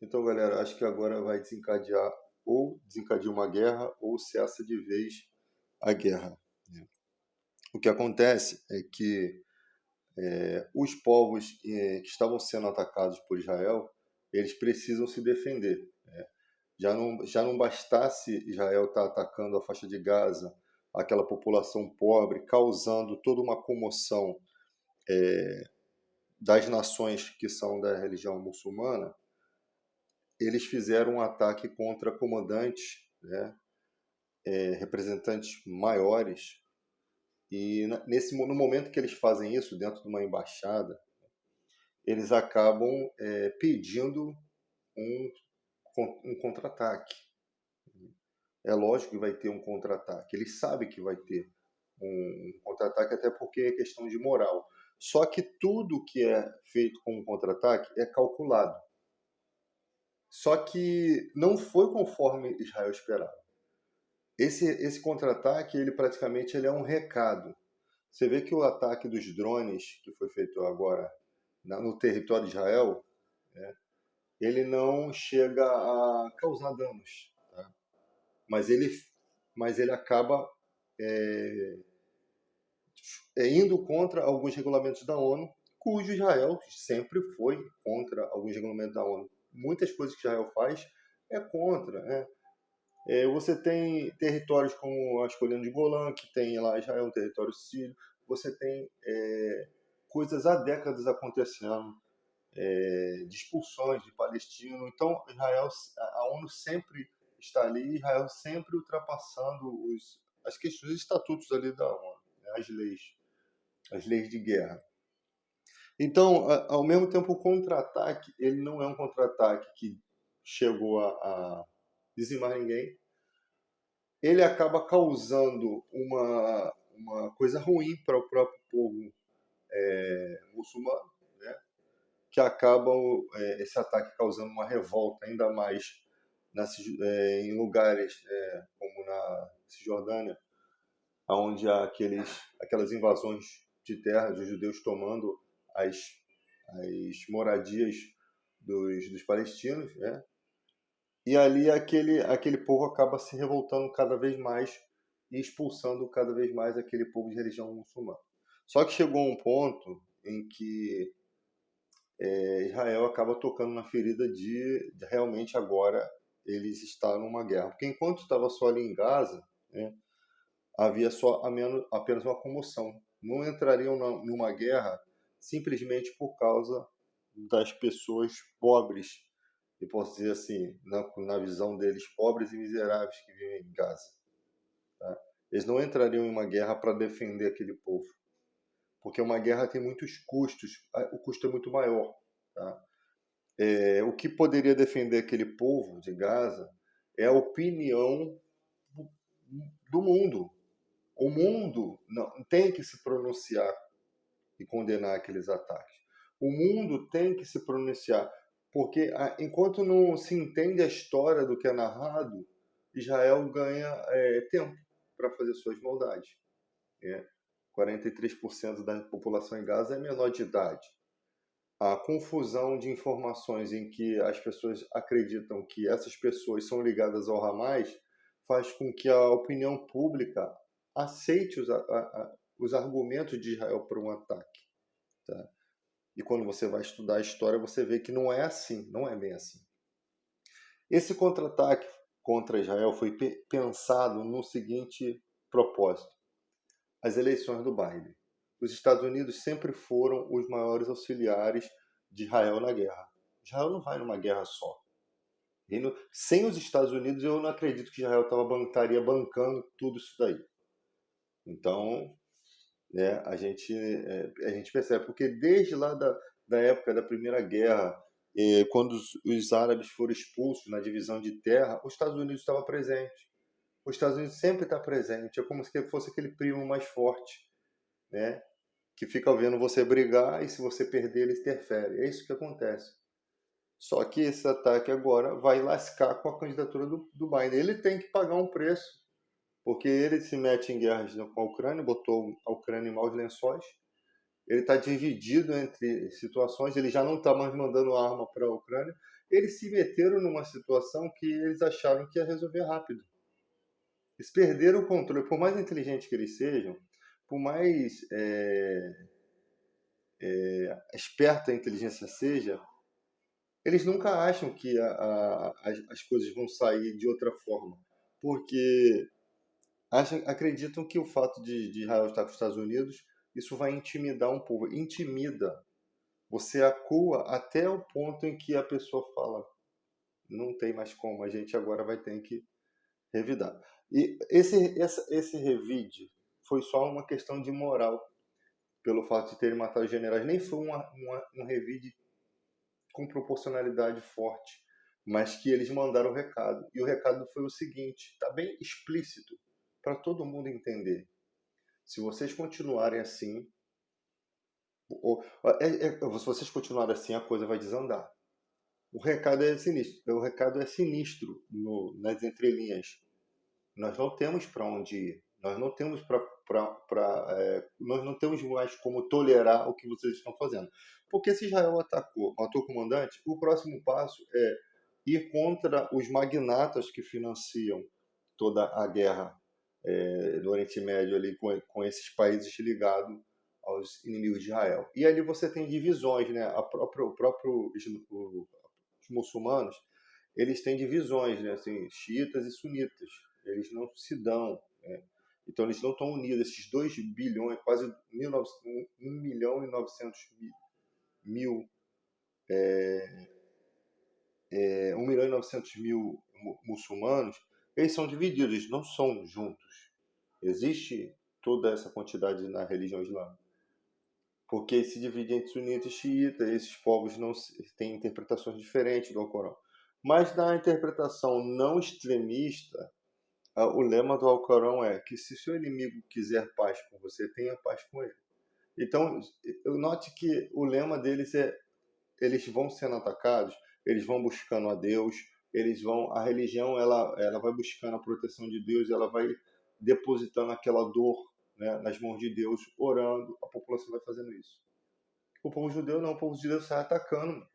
Então, galera, acho que agora vai desencadear ou desencadeia uma guerra ou cessa de vez a guerra, né? O que acontece é que os povos que estavam sendo atacados por Israel, eles precisam se defender. Já não bastasse Israel estar atacando a faixa de Gaza, aquela população pobre, causando toda uma comoção das nações que são da religião muçulmana. Eles fizeram um ataque contra comandantes, né, representantes maiores, e no momento que eles fazem isso dentro de uma embaixada, eles acabam pedindo um, um contra-ataque. É lógico que vai ter um contra-ataque, eles sabem que vai ter um contra-ataque, até porque é questão de moral. Só que tudo que é feito com um contra-ataque é calculado. Só que não foi conforme Israel esperava. Esse contra-ataque, ele praticamente é um recado. Você vê que o ataque dos drones, que foi feito agora no território de Israel, ele não chega a causar danos, tá? mas, ele, mas ele acaba indo contra alguns regulamentos da ONU, cujo Israel sempre foi contra alguns regulamentos da ONU. Muitas coisas que Israel faz é contra, né? Você tem territórios como a colina de Golã, que tem lá Israel, um território sírio. Você tem coisas há décadas acontecendo, de expulsões de palestinos. Então, Israel, a ONU sempre está ali, Israel sempre ultrapassando as questões, os estatutos ali da ONU, né, as leis de guerra. Então, ao mesmo tempo, o contra-ataque, ele não é um contra-ataque que chegou a dizimar ninguém. Ele acaba causando uma coisa ruim para o próprio povo muçulmano, né? Que acaba esse ataque causando uma revolta ainda mais em lugares como na Cisjordânia, onde há aquelas invasões de terra dos judeus tomando as, as moradias dos palestinos, né? E ali aquele povo acaba se revoltando cada vez mais e expulsando cada vez mais aquele povo de religião muçulmana. Só que chegou um ponto em que Israel acaba tocando na ferida de realmente agora eles estar numa guerra. Porque enquanto estava só ali em Gaza, né, havia apenas uma comoção. Não entrariam numa guerra simplesmente por causa das pessoas pobres, e posso dizer assim, na visão deles, pobres e miseráveis que vivem em Gaza. Tá? Eles não entrariam em uma guerra para defender aquele povo, porque uma guerra tem muitos custos, o custo é muito maior. Tá? O que poderia defender aquele povo de Gaza é a opinião do mundo. O mundo não tem que se pronunciar e condenar aqueles ataques. O mundo tem que se pronunciar, porque enquanto não se entende a história do que é narrado, Israel ganha tempo para fazer suas maldades. 43% da população em Gaza é menor de idade. A confusão de informações em que as pessoas acreditam que essas pessoas são ligadas ao Hamas faz com que a opinião pública aceite os argumentos de Israel para um ataque. Tá? E quando você vai estudar a história, você vê que não é assim, não é bem assim. Esse contra-ataque contra Israel foi pensado no seguinte propósito: as eleições do Biden. Os Estados Unidos sempre foram os maiores auxiliares de Israel na guerra. Israel não vai numa guerra só. Sem os Estados Unidos, eu não acredito que Israel estaria bancando tudo isso daí. Então, né, a gente percebe, porque desde lá da época da Primeira Guerra, quando os árabes foram expulsos na divisão de terra, os Estados Unidos estava presente. Os Estados Unidos sempre está presente, é como se fosse aquele primo mais forte, né, que fica vendo você brigar e se você perder ele interfere. É isso que acontece. Só que esse ataque agora vai lascar com a candidatura do Biden. Ele tem que pagar um preço, porque ele se mete em guerras com a Ucrânia, botou a Ucrânia em maus lençóis, ele está dividido entre situações, ele já não está mais mandando arma para a Ucrânia, eles se meteram numa situação que eles acharam que ia resolver rápido. Eles perderam o controle, por mais inteligentes que eles sejam, por mais esperta a inteligência seja, eles nunca acham que as coisas vão sair de outra forma, porque acreditam que o fato de Israel estar com os Estados Unidos, isso vai intimidar um povo. Intimida. Você acua até o ponto em que a pessoa fala, não tem mais como, a gente agora vai ter que revidar. E esse revide foi só uma questão de moral, pelo fato de terem matado os generais. Nem foi um revide com proporcionalidade forte, mas que eles mandaram o recado. E o recado foi o seguinte, está bem explícito, para todo mundo entender. Se vocês continuarem assim, se vocês continuarem assim, a coisa vai desandar. O recado é sinistro. O recado é sinistro nas entrelinhas. Nós não temos para onde ir. Nós não temos nós não temos mais como tolerar o que vocês estão fazendo. Porque se Israel matou o comandante, o próximo passo é ir contra os magnatas que financiam toda a guerra no Oriente Médio ali com esses países ligados aos inimigos de Israel. E ali você tem divisões, né? Os muçulmanos, eles têm divisões, né? Assim, xiitas e sunitas. Eles não se dão, né? Então eles não estão unidos. Esses 2 bilhões, quase 1 milhão e 900 mil, 1 milhão e 900 mil muçulmanos, eles são divididos, eles não são juntos. Existe toda essa quantidade na religião islâmica. Porque se divide entre sunita e xiita, esses povos não têm interpretações diferentes do Alcorão. Mas na interpretação não extremista, o lema do Alcorão é que se seu inimigo quiser paz com você, tenha paz com ele. Então, eu note que o lema deles é, eles vão sendo atacados, eles vão buscando a Deus, a religião ela vai buscando a proteção de Deus, ela vai depositando aquela dor, né, nas mãos de Deus, orando, a população vai fazendo isso. O povo judeu não, o povo judeu sai atacando,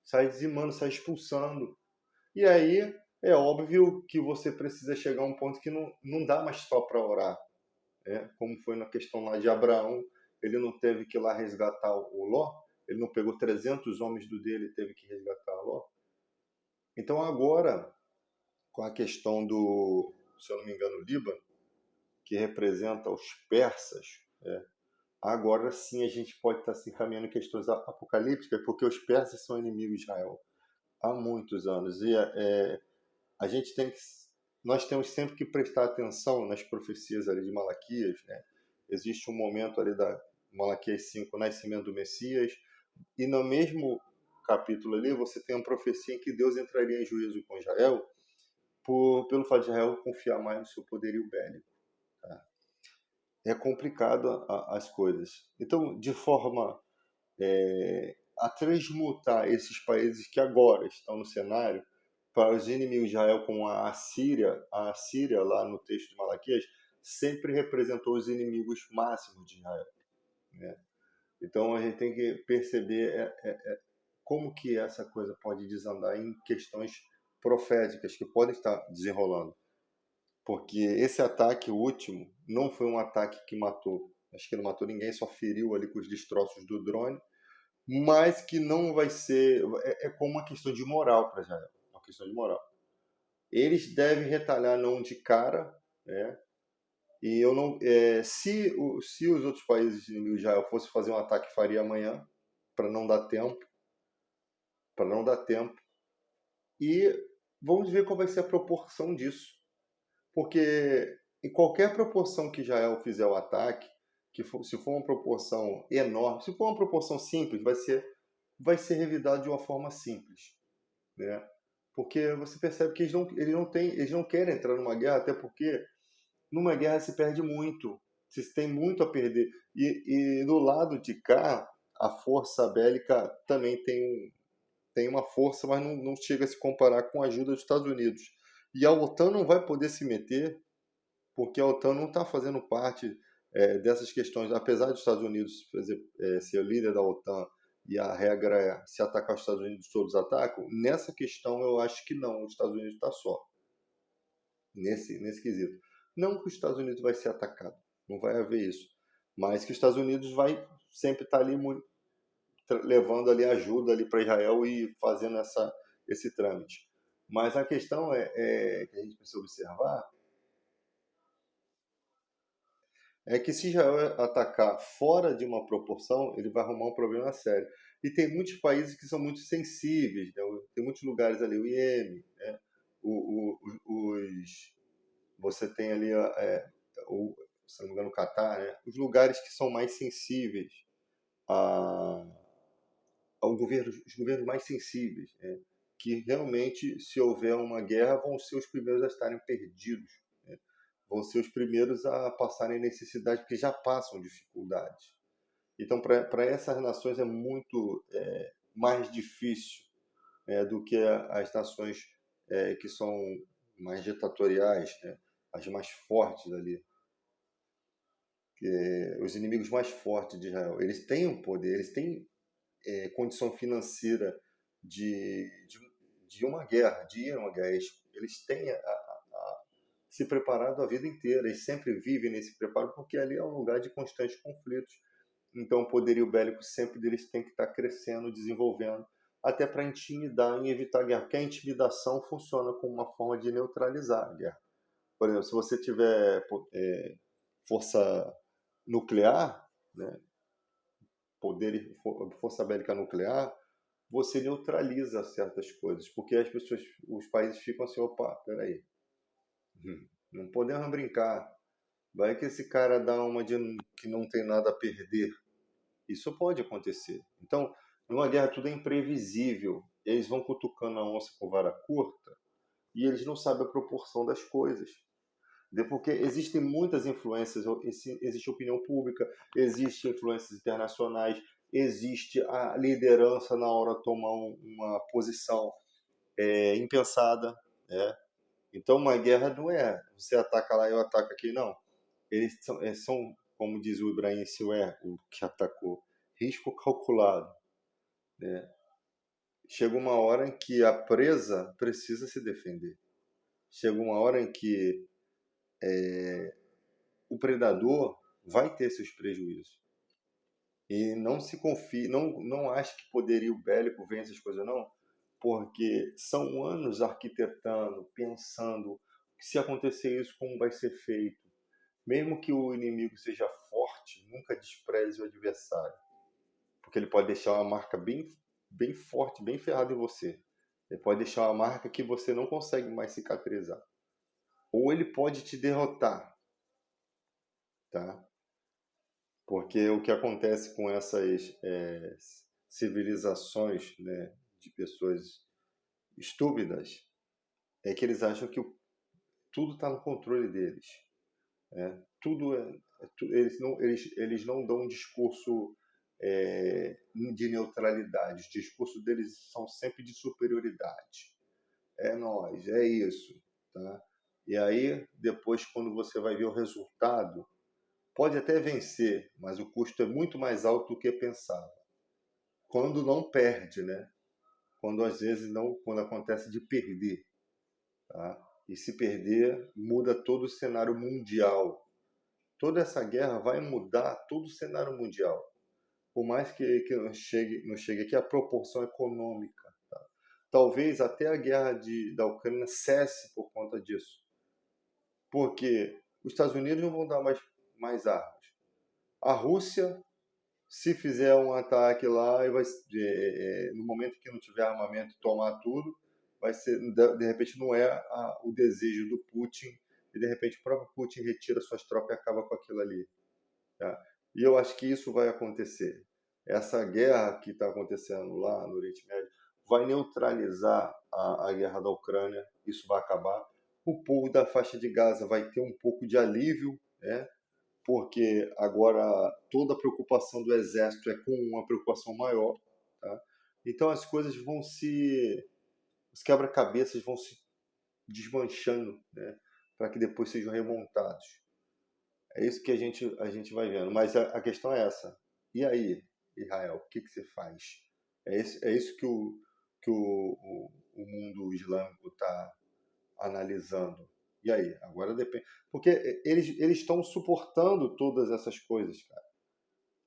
sai dizimando, sai expulsando. E aí é óbvio que você precisa chegar a um ponto que não dá mais só para orar, né? Como foi na questão lá de Abraão, ele não teve que ir lá resgatar o Ló, ele não pegou 300 homens do dele e teve que resgatar Ló. Então agora, com a questão do, se eu não me engano, Líbano, que representa os persas, agora sim a gente pode estar se encaminhando em questões apocalípticas, porque os persas são inimigos de Israel há muitos anos. E a gente nós temos sempre que prestar atenção nas profecias ali de Malaquias, né? Existe um momento ali da Malaquias 5, o nascimento do Messias, e no mesmo capítulo ali você tem uma profecia em que Deus entraria em juízo com Israel pelo fato de Israel confiar mais no seu poderio bélico. Tá? É complicado as coisas. Então, de forma a transmutar esses países que agora estão no cenário para os inimigos de Israel, como a Assíria lá no texto de Malaquias, sempre representou os inimigos máximos de Israel, né? Então a gente tem que perceber como que essa coisa pode desandar em questões proféticas que podem estar desenrolando. Porque esse ataque último não foi um ataque que matou. Acho que não matou ninguém, só feriu ali com os destroços do drone. Mas que não vai ser... É como uma questão de moral para Israel. Uma questão de moral. Eles devem retalhar não de cara, né? E eu não... se os outros países inimigos de Israel fossem fazer um ataque, faria amanhã, para não dar tempo. Para não dar tempo. E vamos ver qual vai ser a proporção disso. Porque em qualquer proporção que Israel fizer o ataque, se for uma proporção enorme, se for uma proporção simples, vai ser revidado de uma forma simples, né? Porque você percebe que eles não querem entrar numa guerra, até porque numa guerra se perde muito, se tem muito a perder. E do lado de cá, a força bélica também tem uma força, mas não chega a se comparar com a ajuda dos Estados Unidos. E a OTAN não vai poder se meter, porque a OTAN não está fazendo parte dessas questões, apesar dos Estados Unidos, por exemplo, ser o líder da OTAN e a regra é se atacar os Estados Unidos, todos atacam, nessa questão eu acho que não, os Estados Unidos está só, nesse quesito. Não que os Estados Unidos vai ser atacado, não vai haver isso, mas que os Estados Unidos vai sempre estar ali levando ali ajuda ali para Israel e fazendo esse trâmite. Mas a questão que a gente precisa observar é que se Israel atacar fora de uma proporção, ele vai arrumar um problema sério. E tem muitos países que são muito sensíveis, né? Tem muitos lugares ali, o Iêmen, né? Você tem ali, se não me engano, o Catar, né? Os lugares que são mais sensíveis a, ao governo, os governos mais sensíveis, né? Que realmente, se houver uma guerra, vão ser os primeiros a estarem perdidos, né? Vão ser os primeiros a passarem necessidade, porque já passam dificuldades. Então, para essas nações é muito mais difícil do que as nações que são mais ditatoriais, né? As mais fortes ali. Os inimigos mais fortes de Israel. Eles têm o poder, eles têm condição financeira de, de, de uma guerra, de ir a uma guerra. Eles têm se preparado a vida inteira, eles sempre vivem nesse preparo, porque ali é um lugar de constantes conflitos. Então o poderio bélico sempre deles tem que estar crescendo, desenvolvendo, até para intimidar e evitar a guerra, porque a intimidação funciona como uma forma de neutralizar a guerra. Por exemplo, se você tiver força nuclear, né, força bélica nuclear, você neutraliza certas coisas, porque as pessoas, os países ficam assim, opa, peraí, não podemos brincar, vai que esse cara dá uma de que não tem nada a perder. Isso pode acontecer. Então, numa guerra tudo é imprevisível, eles vão cutucando a onça com vara curta e eles não sabem a proporção das coisas. Porque existem muitas influências, existe opinião pública, existem influências internacionais, existe a liderança na hora de tomar uma posição impensada, né? Então uma guerra não é você ataca lá e eu ataco aqui, não. Eles são como diz o Ibrahim Siwer, o que atacou, risco calculado, né? Chega uma hora em que a presa precisa se defender. Chega uma hora em que o predador vai ter seus prejuízos. E não se confie, não ache que poderio bélico vence as coisas, não, porque são anos arquitetando, pensando se acontecer isso, como vai ser feito. Mesmo que o inimigo seja forte, nunca despreze o adversário, porque ele pode deixar uma marca bem forte, bem ferrada em você. Ele pode deixar uma marca que você não consegue mais cicatrizar. Ou ele pode te derrotar, tá? Porque o que acontece com essas civilizações, né, de pessoas estúpidas é que eles acham que tudo está no controle deles. Né? Eles não dão um discurso de neutralidade. Os discursos deles são sempre de superioridade. É nós, é isso. Tá? E aí, depois, quando você vai ver o resultado, pode até vencer, mas o custo é muito mais alto do que pensava. Quando não perde, né? Quando às vezes não, quando acontece de perder, tá? E se perder, muda todo o cenário mundial. Toda essa guerra vai mudar todo o cenário mundial. Por mais que não chegue aqui a proporção econômica. Tá? Talvez até a guerra da Ucrânia cesse por conta disso. Porque os Estados Unidos não vão dar mais armas. A Rússia, se fizer um ataque lá, e no momento que não tiver armamento, tomar tudo, vai ser, de repente não é o desejo do Putin, e de repente o próprio Putin retira suas tropas e acaba com aquilo ali. Tá? E eu acho que isso vai acontecer. Essa guerra que está acontecendo lá no Oriente Médio vai neutralizar a guerra da Ucrânia, isso vai acabar. O povo da faixa de Gaza vai ter um pouco de alívio, né? Porque agora toda a preocupação do exército é com uma preocupação maior. Tá? Então as coisas os quebra-cabeças vão se desmanchando, né? Para que depois sejam remontados. É isso que a gente vai vendo. Mas a questão é essa. E aí, Israel, o que que você faz? É isso que o mundo islâmico está analisando. E aí? Agora depende. Porque eles estão suportando todas essas coisas, cara.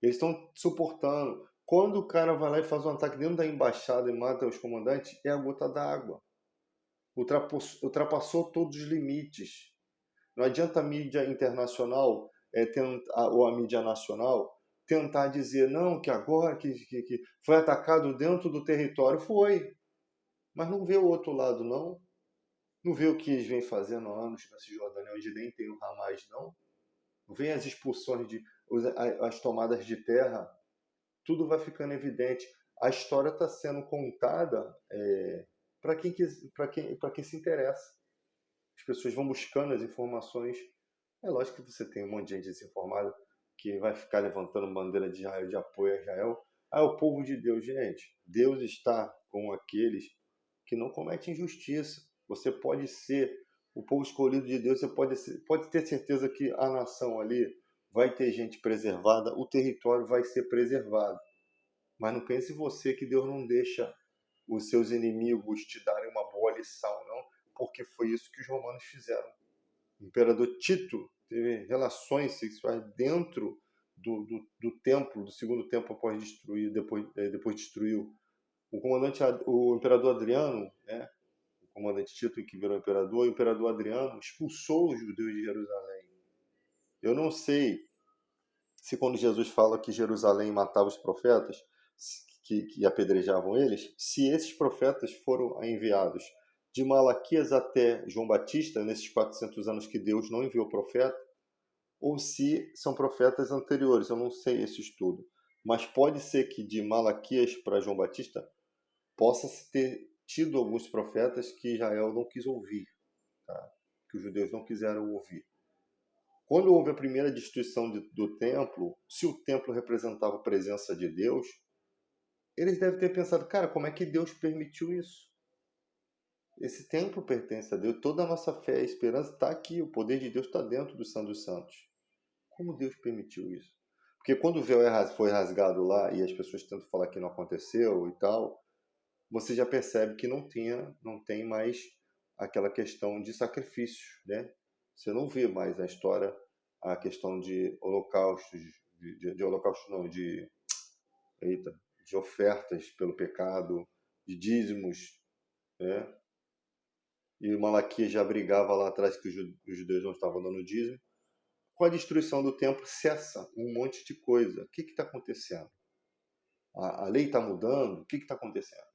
Eles estão suportando. Quando o cara vai lá e faz um ataque dentro da embaixada e mata os comandantes, é a gota d'água. Ultrapassou todos os limites. Não adianta a mídia internacional ou a mídia nacional tentar dizer não, que agora que foi atacado dentro do território. Foi, mas não vê o outro lado, não. Não vê o que eles vêm fazendo há anos na Cisjordânia, onde nem tem o Hamas, não. Não vê as expulsões, as tomadas de terra. Tudo vai ficando evidente. A história está sendo contada para quem se interessa. As pessoas vão buscando as informações. É lógico que você tem um monte de gente desinformada que vai ficar levantando bandeira de Israel, de apoio a Israel. Ah, o povo de Deus, gente. Deus está com aqueles que não cometem injustiça. Você pode ser o povo escolhido de Deus, você pode ter certeza que a nação ali vai ter gente preservada, o território vai ser preservado. Mas não pense você que Deus não deixa os seus inimigos te darem uma boa lição, não, porque foi isso que os romanos fizeram. O imperador Tito teve relações sexuais dentro do templo, do segundo templo após destruir, depois destruiu. O imperador Adriano, né, o comandante Tito que virou imperador, o imperador Adriano expulsou os judeus de Jerusalém. Eu não sei se quando Jesus fala que Jerusalém matava os profetas, que apedrejavam eles, se esses profetas foram enviados de Malaquias até João Batista, nesses 400 anos que Deus não enviou profeta, ou se são profetas anteriores, eu não sei esse estudo. Mas pode ser que de Malaquias para João Batista possa se ter tido alguns profetas que Israel não quis ouvir, tá? Que os judeus não quiseram ouvir. Quando houve a primeira destruição do templo, se o templo representava a presença de Deus, eles devem ter pensado, cara, como é que Deus permitiu isso? Esse templo pertence a Deus, toda a nossa fé e esperança está aqui, o poder de Deus está dentro do Santo dos Santos. Como Deus permitiu isso? Porque quando o véu foi rasgado lá e as pessoas tentam falar que não aconteceu e tal, você já percebe que não tem mais aquela questão de sacrifício, né? Você não vê mais na história a questão de holocaustos, de holocausto não, eita, de ofertas pelo pecado, de dízimos, né? E Malaquias já brigava lá atrás que os judeus não estavam dando dízimo. Com a destruição do templo cessa um monte de coisa. O que está acontecendo? A lei está mudando? O que está acontecendo?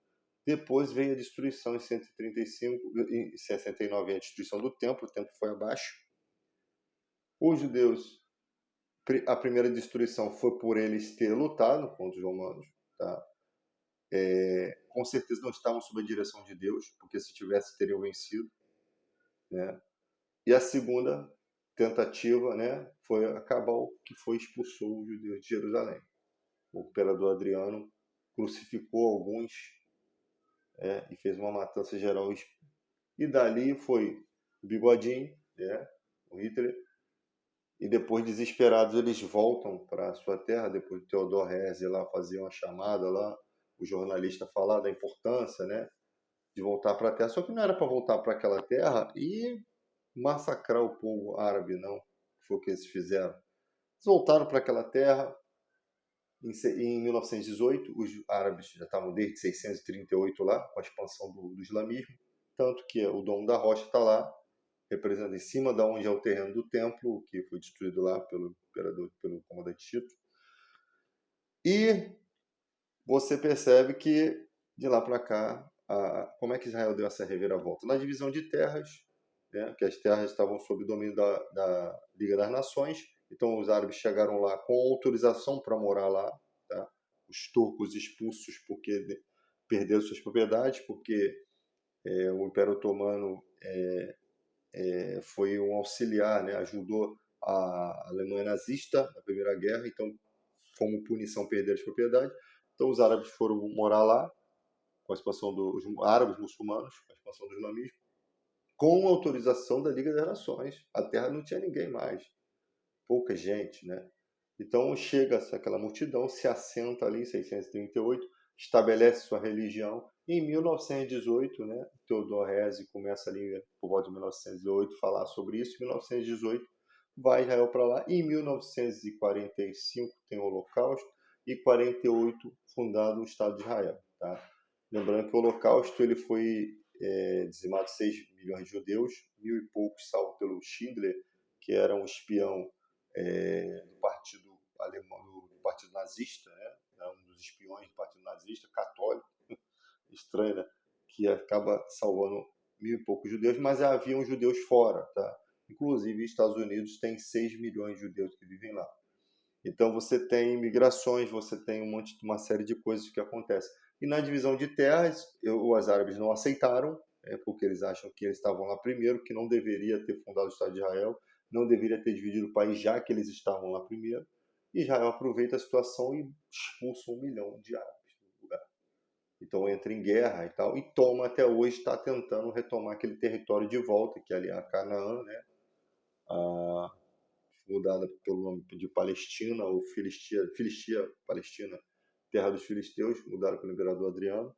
Depois veio a destruição em 135, em 69 a destruição do templo, o templo foi abaixo. Os judeus, a primeira destruição foi por eles ter lutado contra os romanos, tá? Com certeza não estavam sob a direção de Deus, porque se tivesse teriam vencido, né? E a segunda tentativa, né, foi acabar o que foi expulsou os judeus de Jerusalém. O imperador Adriano crucificou alguns e fez uma matança geral. E dali foi o Bigodinho, né, o Hitler, e depois, desesperados, eles voltam para a sua terra, depois de Theodor Herzl lá fazer uma chamada lá, o jornalista falar da importância, né, de voltar para a terra. Só que não era para voltar para aquela terra e massacrar o povo árabe, não. Foi o que eles fizeram. Eles voltaram para aquela terra. Em 1918, os árabes já estavam desde 638 lá, com a expansão do islamismo. Tanto que o Domo da Rocha está lá, representa em cima da onde é o terreno do templo, que foi destruído lá pelo imperador, pelo comandante Tito. E você percebe que, de lá para cá, como é que Israel deu essa reviravolta? Na divisão de terras, né, que as terras estavam sob o domínio da Liga das Nações, então os árabes chegaram lá com autorização para morar lá, tá? Os turcos expulsos porque perderam suas propriedades, porque o Império Otomano foi um auxiliar, né, ajudou a Alemanha nazista na Primeira Guerra, então, como punição, perderam as propriedades. Então, os árabes foram morar lá, com a expansão dos árabes muçulmanos, com a expansão do islamismo, com autorização da Liga das Nações. A terra não tinha ninguém mais. pouca gente, né? Então chega aquela multidão, se assenta ali em 638, estabelece sua religião. Em 1918, né, Theodor Herzl começa ali por volta de 1908 falar sobre isso. Em 1918 vai Israel para lá. Em 1945 tem o Holocausto e 48 fundado o Estado de Israel, tá? Lembrando que o Holocausto ele foi dizimado 6 milhões de judeus, mil e poucos salvos pelo Schindler, que era um espião do partido alemão, do partido nazista, né? Era um dos espiões do partido nazista, católico, estranho, né? Que acaba salvando mil e poucos judeus, mas haviam judeus fora, tá? Inclusive, Estados Unidos tem 6 milhões de judeus que vivem lá. Então você tem migrações, você tem uma série de coisas que acontecem. E na divisão de terras, os árabes não aceitaram, porque eles acham que eles estavam lá primeiro, que não deveria ter fundado o Estado de Israel, não deveria ter dividido o país, já que eles estavam lá primeiro. E Israel aproveita a situação e expulsa 1 milhão de árabes do lugar. Então entra em guerra e tal, e toma até hoje, está tentando retomar aquele território de volta, que é ali a Canaã, né? A, mudada pelo nome de Palestina, ou Filistia, Palestina, terra dos filisteus, mudaram pelo imperador Adriano,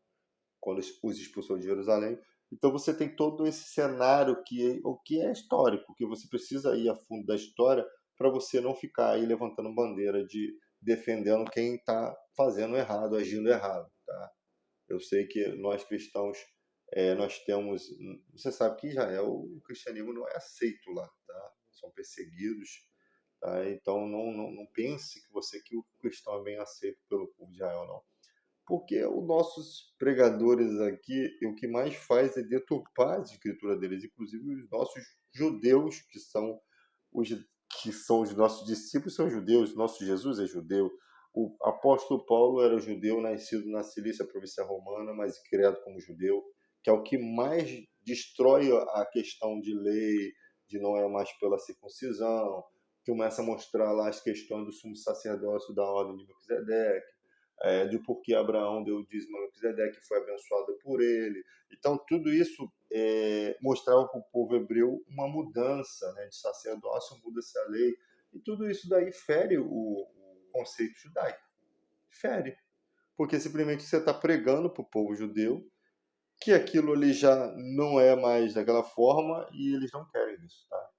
quando os expulsou de Jerusalém. Então você tem todo esse cenário o que é histórico, que você precisa ir a fundo da história para você não ficar aí levantando bandeira de defendendo quem está fazendo errado, agindo errado, tá? Eu sei que nós cristãos, nós temos, você sabe que em Israel o cristianismo não é aceito lá, tá? São perseguidos, tá? Então não pense que o cristão é bem aceito pelo povo de Israel, não. Porque os nossos pregadores aqui, o que mais faz é deturpar a escritura deles, inclusive os nossos judeus, os, que são os nossos discípulos, são judeus, nosso Jesus é judeu. O apóstolo Paulo era judeu, nascido na Cilícia, província romana, mas criado como judeu, que é o que mais destrói a questão de lei, de não é mais pela circuncisão, começa a mostrar lá as questões do sumo sacerdócio da ordem de Melquisedeque, de por que Abraão deu o dízimo a Melquisedeque, que foi abençoado por ele. Então, tudo isso mostrava para o povo hebreu uma mudança, né, de sacerdócio, muda-se a lei. E tudo isso daí fere o conceito judaico. Fere. Porque simplesmente você está pregando para o povo judeu que aquilo ali já não é mais daquela forma e eles não querem isso, tá?